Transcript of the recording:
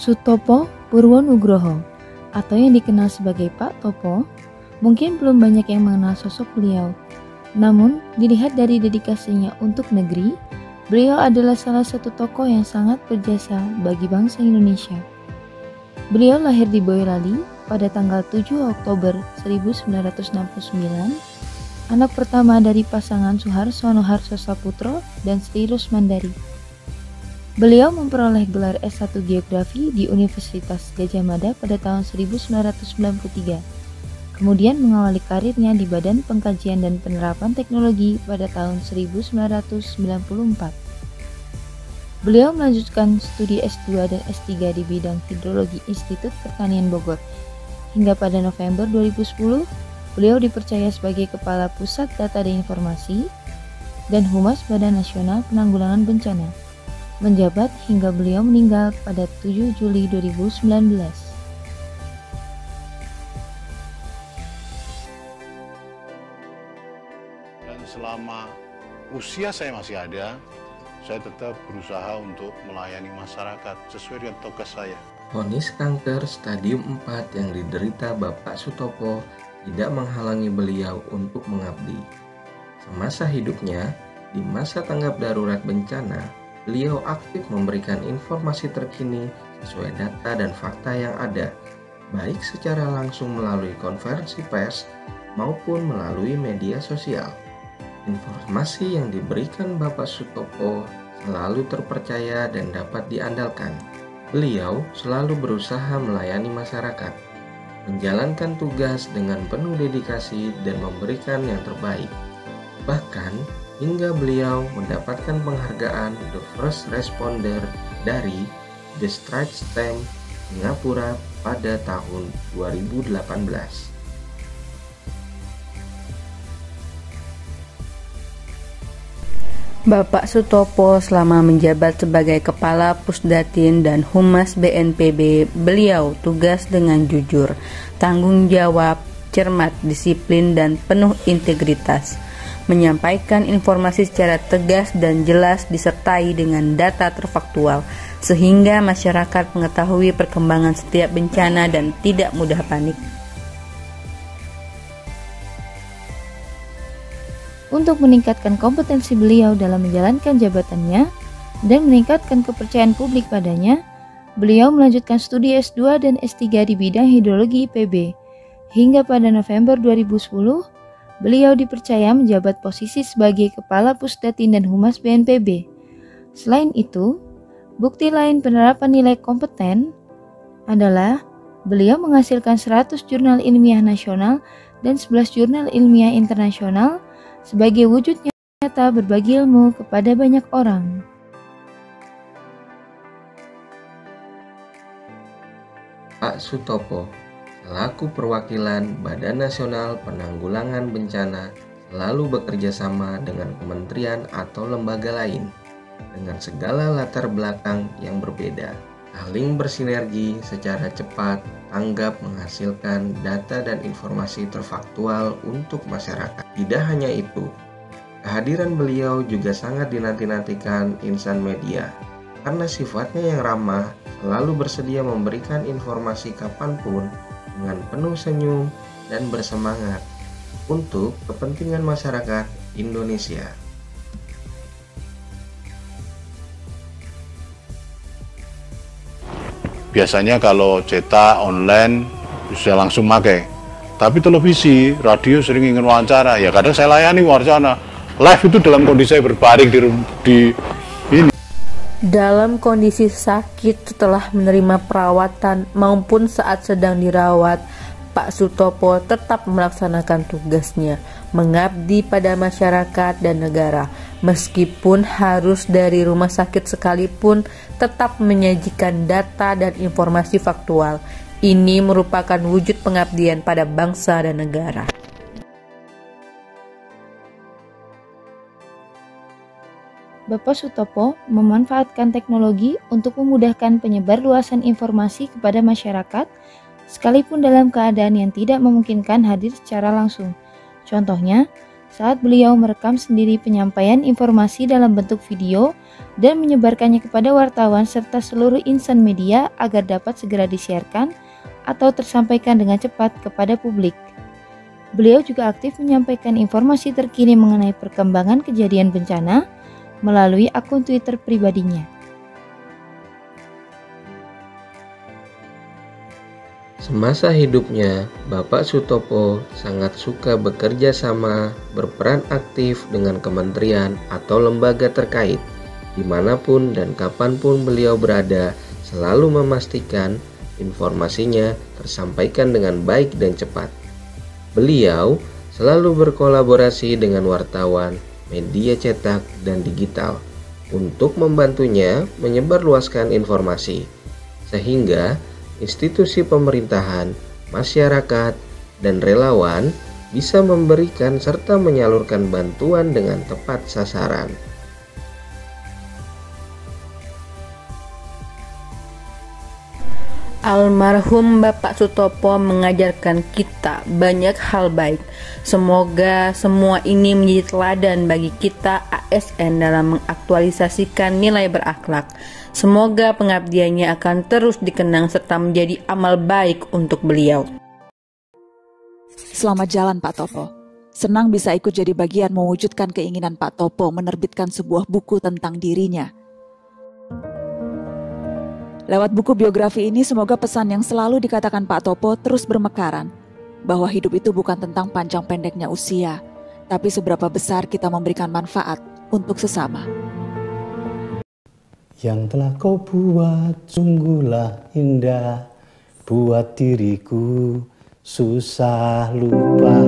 Sutopo Purwonugroho atau yang dikenal sebagai Pak Topo, mungkin belum banyak yang mengenal sosok beliau. Namun, dilihat dari dedikasinya untuk negeri, beliau adalah salah satu tokoh yang sangat berjasa bagi bangsa Indonesia. Beliau lahir di Boyolali pada tanggal 7 Oktober 1969, anak pertama dari pasangan Suharsono Harsosaputra dan Sri Rusmandari. Beliau memperoleh gelar S1 Geografi di Universitas Gadjah Mada pada tahun 1993. Kemudian mengawali karirnya di Badan Pengkajian dan Penerapan Teknologi pada tahun 1994. Beliau melanjutkan studi S2 dan S3 di bidang Hidrologi Institut Pertanian Bogor. Hingga pada November 2010, beliau dipercaya sebagai Kepala Pusat Data dan Informasi dan Humas Badan Nasional Penanggulangan Bencana, menjabat hingga beliau meninggal pada 7 Juli 2019. Dan selama usia saya masih ada, saya tetap berusaha untuk melayani masyarakat sesuai dengan tugas saya. Vonis kanker stadium 4 yang diderita Bapak Sutopo tidak menghalangi beliau untuk mengabdi. Semasa hidupnya, di masa tanggap darurat bencana, beliau aktif memberikan informasi terkini sesuai data dan fakta yang ada, baik secara langsung melalui konferensi pers maupun melalui media sosial. Informasi yang diberikan Bapak Sutopo selalu terpercaya dan dapat diandalkan. Beliau selalu berusaha melayani masyarakat, menjalankan tugas dengan penuh dedikasi dan memberikan yang terbaik. Bahkan, hingga beliau mendapatkan penghargaan The First Responder dari The Straits Times Singapura pada tahun 2018. Bapak Sutopo selama menjabat sebagai Kepala Pusdatin dan Humas BNPB, beliau tugas dengan jujur, tanggung jawab, cermat, disiplin, dan penuh integritas. Menyampaikan informasi secara tegas dan jelas disertai dengan data terfaktual, sehingga masyarakat mengetahui perkembangan setiap bencana dan tidak mudah panik. Untuk meningkatkan kompetensi beliau dalam menjalankan jabatannya dan meningkatkan kepercayaan publik padanya, beliau melanjutkan studi S2 dan S3 di bidang hidrologi IPB. Hingga pada November 2010, beliau dipercaya menjabat posisi sebagai Kepala Pusdatin dan Humas BNPB. Selain itu, bukti lain penerapan nilai kompeten adalah beliau menghasilkan 100 jurnal ilmiah nasional dan 11 jurnal ilmiah internasional sebagai wujud nyata berbagi ilmu kepada banyak orang. Pak Sutopo, selaku perwakilan Badan Nasional Penanggulangan Bencana, selalu bekerja sama dengan kementerian atau lembaga lain dengan segala latar belakang yang berbeda, saling bersinergi secara cepat, tanggap menghasilkan data dan informasi terfaktual untuk masyarakat. Tidak hanya itu, kehadiran beliau juga sangat dinanti-nantikan insan media karena sifatnya yang ramah, selalu bersedia memberikan informasi kapanpun dengan penuh senyum dan bersemangat untuk kepentingan masyarakat Indonesia. Biasanya kalau cetak online bisa langsung pakai, tapi televisi, radio sering ingin wawancara, ya kadang saya layani wawancara live itu dalam kondisi saya berbaring di ini. Dalam kondisi sakit setelah menerima perawatan maupun saat sedang dirawat, Pak Sutopo tetap melaksanakan tugasnya, mengabdi pada masyarakat dan negara. Meskipun harus dari rumah sakit sekalipun, tetap menyajikan data dan informasi faktual. Ini merupakan wujud pengabdian pada bangsa dan negara. Bapak Sutopo memanfaatkan teknologi untuk memudahkan penyebarluasan informasi kepada masyarakat, sekalipun dalam keadaan yang tidak memungkinkan hadir secara langsung. Contohnya, saat beliau merekam sendiri penyampaian informasi dalam bentuk video dan menyebarkannya kepada wartawan serta seluruh insan media agar dapat segera disiarkan atau tersampaikan dengan cepat kepada publik. Beliau juga aktif menyampaikan informasi terkini mengenai perkembangan kejadian bencana melalui akun Twitter pribadinya. Semasa hidupnya, Bapak Sutopo sangat suka bekerja sama, berperan aktif dengan kementerian atau lembaga terkait. Dimanapun dan kapanpun beliau berada, selalu memastikan informasinya tersampaikan dengan baik dan cepat. Beliau selalu berkolaborasi dengan wartawan, media cetak, dan digital untuk membantunya menyebarluaskan informasi, sehingga institusi pemerintahan, masyarakat, dan relawan bisa memberikan serta menyalurkan bantuan dengan tepat sasaran. Almarhum Bapak Sutopo mengajarkan kita banyak hal baik. Semoga semua ini menjadi teladan bagi kita ASN dalam mengaktualisasikan nilai berakhlak. Semoga pengabdiannya akan terus dikenang serta menjadi amal baik untuk beliau. Selamat jalan Pak Topo. Senang bisa ikut jadi bagian mewujudkan keinginan Pak Topo menerbitkan sebuah buku tentang dirinya. Lewat buku biografi ini semoga pesan yang selalu dikatakan Pak Topo terus bermekaran, bahwa hidup itu bukan tentang panjang pendeknya usia, tapi seberapa besar kita memberikan manfaat untuk sesama. Yang telah kau buat sungguhlah indah, buat diriku susah lupa.